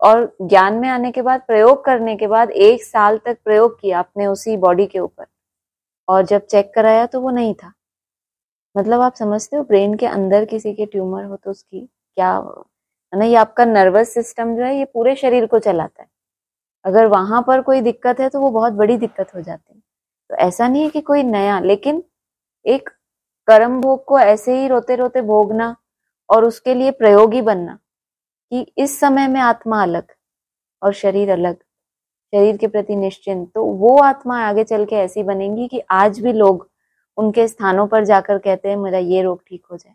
और ज्ञान में आने के बाद, प्रयोग करने के बाद 1 साल तक प्रयोग किया अपने उसी बॉडी के ऊपर, और जब चेक कराया तो वो नहीं था। मतलब आप समझते हो, ब्रेन के अंदर किसी के ट्यूमर हो तो उसकी क्या है ना। ये आपका नर्वस सिस्टम जो है ये पूरे शरीर को चलाता है, अगर वहां पर कोई दिक्कत है तो वो बहुत बड़ी दिक्कत हो जाती है। तो ऐसा नहीं है कि कोई नया, लेकिन एक कर्म भोग को ऐसे ही रोते रोते भोगना और उसके लिए प्रयोगी बनना कि इस समय में आत्मा अलग और शरीर अलग, शरीर के प्रति निश्चिंत, तो वो आत्मा आगे चल के ऐसी बनेगी कि आज भी लोग उनके स्थानों पर जाकर कहते हैं मेरा ये रोग ठीक हो जाए।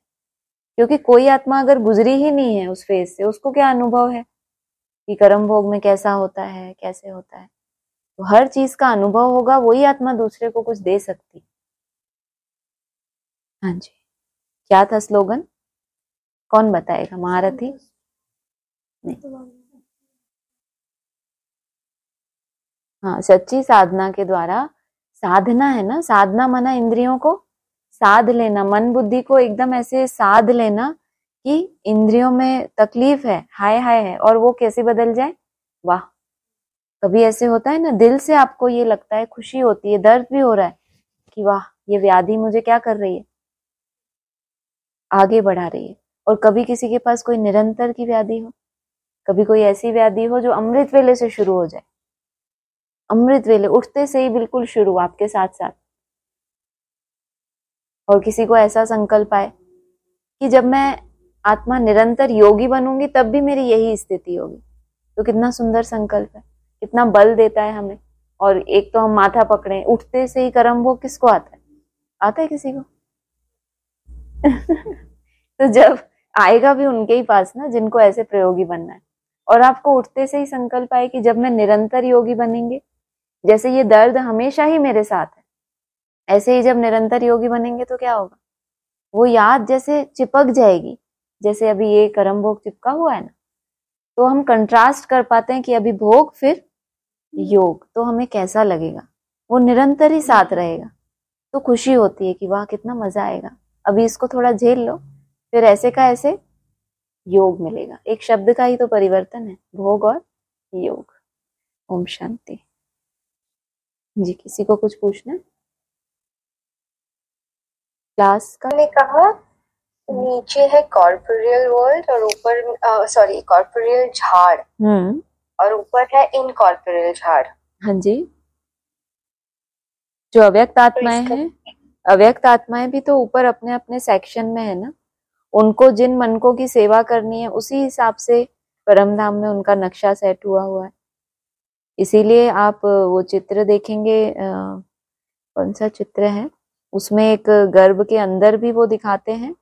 क्योंकि कोई आत्मा अगर गुजरी ही नहीं है उस फेज से, उसको क्या अनुभव है कि कर्म भोग में कैसा होता है, कैसे होता है। तो हर चीज का अनुभव होगा, वही आत्मा दूसरे को कुछ दे सकती। हाँ जी, क्या था स्लोगन? कौन बताएगा? महारथी? नहीं, हाँ, सच्ची साधना के द्वारा, साधना है ना, साधना माना इंद्रियों को साध लेना, मन बुद्धि को एकदम ऐसे साध लेना कि इंद्रियों में तकलीफ है, हाय हाय है, और वो कैसे बदल जाए। वाह, कभी ऐसे होता है ना, दिल से आपको ये लगता है, खुशी होती है, दर्द भी हो रहा है कि वाह ये व्याधि मुझे क्या कर रही है, आगे बढ़ा रही है। और कभी किसी के पास कोई निरंतर की व्याधि हो, कभी कोई ऐसी व्याधि हो जो अमृत वेले से शुरू हो जाए, अमृत वेले उठते से ही बिल्कुल शुरू आपके साथ साथ, और किसी को ऐसा संकल्प आए कि जब मैं आत्मा निरंतर योगी बनूंगी तब भी मेरी यही स्थिति होगी, तो कितना सुंदर संकल्प है, कितना बल देता है हमें। और एक तो हम माथा पकड़े, उठते से ही कर्म भोग किसको आता है? आता है किसी को? तो जब आएगा भी उनके ही पास ना जिनको ऐसे प्रयोगी बनना है। और आपको उठते से ही संकल्प आए कि जब मैं निरंतर योगी बनेंगे, जैसे ये दर्द हमेशा ही मेरे साथ है, ऐसे ही जब निरंतर योगी बनेंगे तो क्या होगा? वो याद जैसे चिपक जाएगी, जैसे अभी ये कर्म भोग चिपका हुआ है ना, तो हम कंट्रास्ट कर पाते हैं कि अभी भोग फिर योग, तो हमें कैसा लगेगा? वो निरंतर ही साथ रहेगा, तो खुशी होती है कि वाह कितना मजा आएगा, अभी इसको थोड़ा झेल लो, फिर ऐसे का ऐसे योग मिलेगा। एक शब्द का ही तो परिवर्तन है, भोग और योग। ओम शांति। जी, किसी को कुछ पूछना है? क्लास का ने कहा नीचे है कॉर्पोरियल वर्ल्ड और ऊपर कॉर्पोरियल झाड़ और ऊपर है इनकॉर्पोरियल झाड़। हाँ जी, जो अव्यक्त आत्माएं हैं, अव्यक्त आत्माएं भी तो ऊपर अपने अपने सेक्शन में है ना, उनको जिन मनकों की सेवा करनी है उसी हिसाब से परम धाम में उनका नक्शा सेट हुआ है। इसीलिए आप वो चित्र देखेंगे, कौन सा चित्र है उसमें, एक गर्भ के अंदर भी वो दिखाते हैं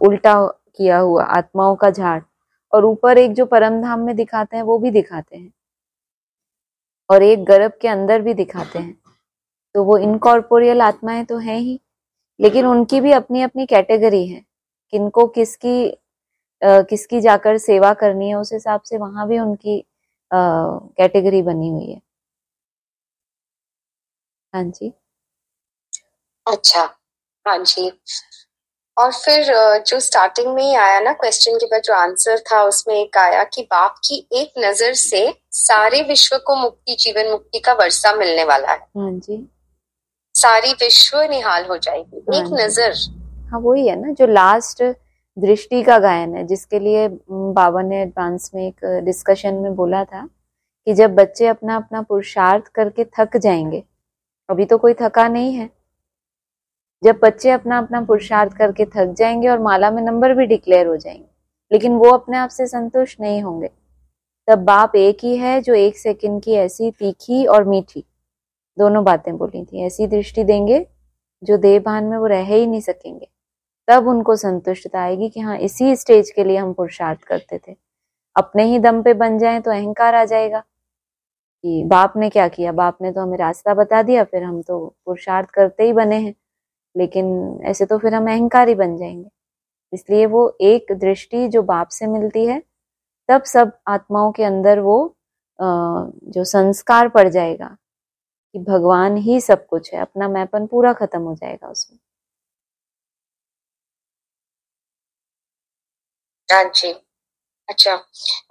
उल्टा किया हुआ आत्माओं का झाड़, और ऊपर एक जो परम धाम में दिखाते हैं वो भी दिखाते हैं, और एक गर्भ के अंदर भी दिखाते हैं। तो वो इनकॉर्पोरियल आत्माएं तो हैं ही, लेकिन उनकी भी अपनी अपनी कैटेगरी है, किनको किसकी जाकर सेवा करनी है, उस हिसाब से वहां भी उनकी कैटेगरी बनी हुई है। हाँ जी, अच्छा, हाँ जी। और फिर जो स्टार्टिंग में ही आया ना क्वेश्चन के बाद जो आंसर था, उसमें एक आया कि बाप की एक नजर से सारे विश्व को मुक्ति, जीवन मुक्ति का वर्षा मिलने वाला है। हाँ जी, सारी विश्व निहाल हो जाएगी, हाँ एक जी। नजर। हाँ, वही है ना जो लास्ट दृष्टि का गायन है, जिसके लिए बाबा ने एडवांस में एक डिस्कशन में बोला था कि जब बच्चे अपना अपना पुरुषार्थ करके थक जाएंगे, अभी तो कोई थका नहीं है, जब बच्चे अपना अपना पुरुषार्थ करके थक जाएंगे और माला में नंबर भी डिक्लेयर हो जाएंगे, लेकिन वो अपने आप से संतुष्ट नहीं होंगे, तब बाप एक ही है जो 1 सेकंड की ऐसी तीखी और मीठी दोनों बातें बोली थी, ऐसी दृष्टि देंगे जो देह भान में वो रह ही नहीं सकेंगे। तब उनको संतुष्टता आएगी कि हाँ, इसी स्टेज के लिए हम पुरुषार्थ करते थे। अपने ही दम पे बन जाए तो अहंकार आ जाएगा कि बाप ने क्या किया, बाप ने तो हमें रास्ता बता दिया, फिर हम तो पुरुषार्थ करते ही बने हैं, लेकिन ऐसे तो फिर हम अहंकारी बन जाएंगे। इसलिए वो एक दृष्टि जो बाप से मिलती है, तब सब आत्माओं के अंदर वो जो संस्कार पड़ जाएगा कि भगवान ही सब कुछ है, अपना मैंपन पूरा खत्म हो जाएगा उसमें। हाँ जी, अच्छा।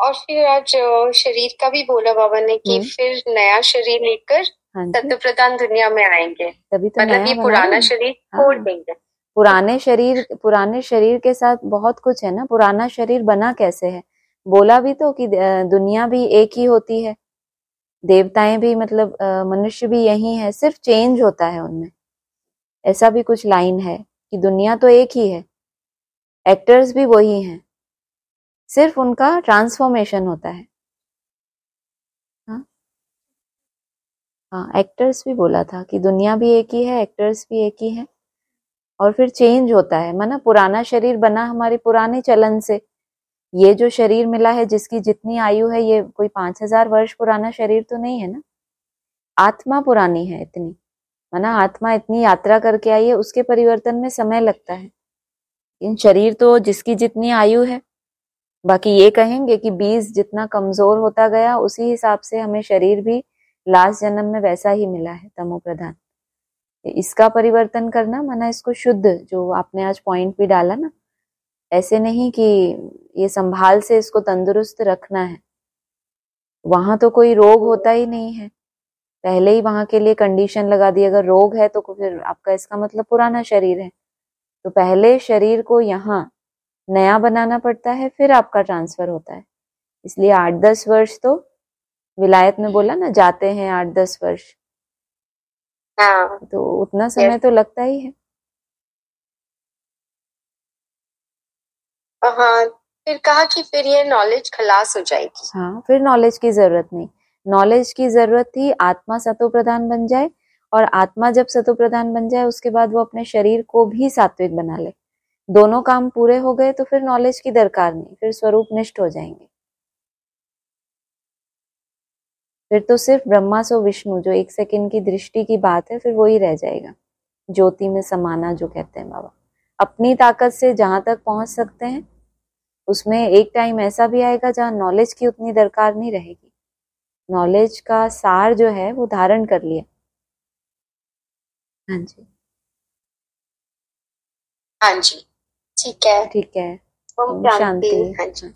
और फिर आज शरीर का भी बोला बाबा ने कि फिर नया शरीर लेकर हाँ जी, सत्य प्रधान दुनिया में आएंगे, तभी तो मतलब नया ये बना पुराना रहे हैं। शरीर हाँ, छोड़ देंगे। पुराने शरीर के साथ बहुत कुछ है ना। पुराना शरीर बना कैसे है? बोला भी तो कि दुनिया भी एक ही होती है, देवताएं भी, मतलब मनुष्य भी यही है, सिर्फ चेंज होता है उनमें। ऐसा भी कुछ लाइन है कि दुनिया तो एक ही है, एक्टर्स भी वही हैं, सिर्फ उनका ट्रांसफॉर्मेशन होता है। हाँ, हाँ, एक्टर्स भी बोला था कि दुनिया भी एक ही है, एक्टर्स भी एक ही है, और फिर चेंज होता है। माना पुराना शरीर बना हमारे पुराने चलन से, ये जो शरीर मिला है जिसकी जितनी आयु है, ये कोई 5000 वर्ष पुराना शरीर तो नहीं है ना। आत्मा पुरानी है इतनी, माना आत्मा इतनी यात्रा करके आई है, उसके परिवर्तन में समय लगता है। इन शरीर तो जिसकी जितनी आयु है, बाकी ये कहेंगे कि बीज जितना कमजोर होता गया उसी हिसाब से हमें शरीर भी लास्ट जन्म में वैसा ही मिला है, तमो प्रधान। इसका परिवर्तन करना, माना इसको शुद्ध, जो आपने आज पॉइंट भी डाला ना, ऐसे नहीं कि ये संभाल से इसको तंदुरुस्त रखना है। वहां तो कोई रोग होता ही नहीं है, पहले ही वहां के लिए कंडीशन लगा दी, अगर रोग है तो फिर आपका इसका मतलब पुराना शरीर है। तो पहले शरीर को यहाँ नया बनाना पड़ता है, फिर आपका ट्रांसफर होता है। इसलिए 8-10 वर्ष तो विलायत में बोला ना, जाते हैं 8-10 वर्ष, हाँ तो उतना समय yes, तो लगता ही है। हाँ फिर कहा कि फिर ये नॉलेज खलास हो जाएगी। हाँ, फिर नॉलेज की जरूरत नहीं। नॉलेज की जरूरत थी आत्मा सतो प्रधान बन जाए, और आत्मा जब सतो प्रधान बन जाए उसके बाद वो अपने शरीर को भी सात्विक बना ले। दोनों काम पूरे हो गए तो फिर नॉलेज की दरकार नहीं, फिर स्वरूप निष्ठ हो जाएंगे। फिर तो सिर्फ ब्रह्मा सो विष्णु, जो एक सेकंड की दृष्टि की बात है, फिर वो ही रह जाएगा। ज्योति में समाना जो कहते हैं बाबा, अपनी ताकत से जहां तक पहुंच सकते हैं। उसमें एक टाइम ऐसा भी आएगा जहां नॉलेज की उतनी दरकार नहीं रहेगी। नॉलेज का सार जो है वो धारण कर लिया। हाँ जी, हाँ जी ठीक है। ठीक है। ओम ओम शांति। शांति। हाँ जी।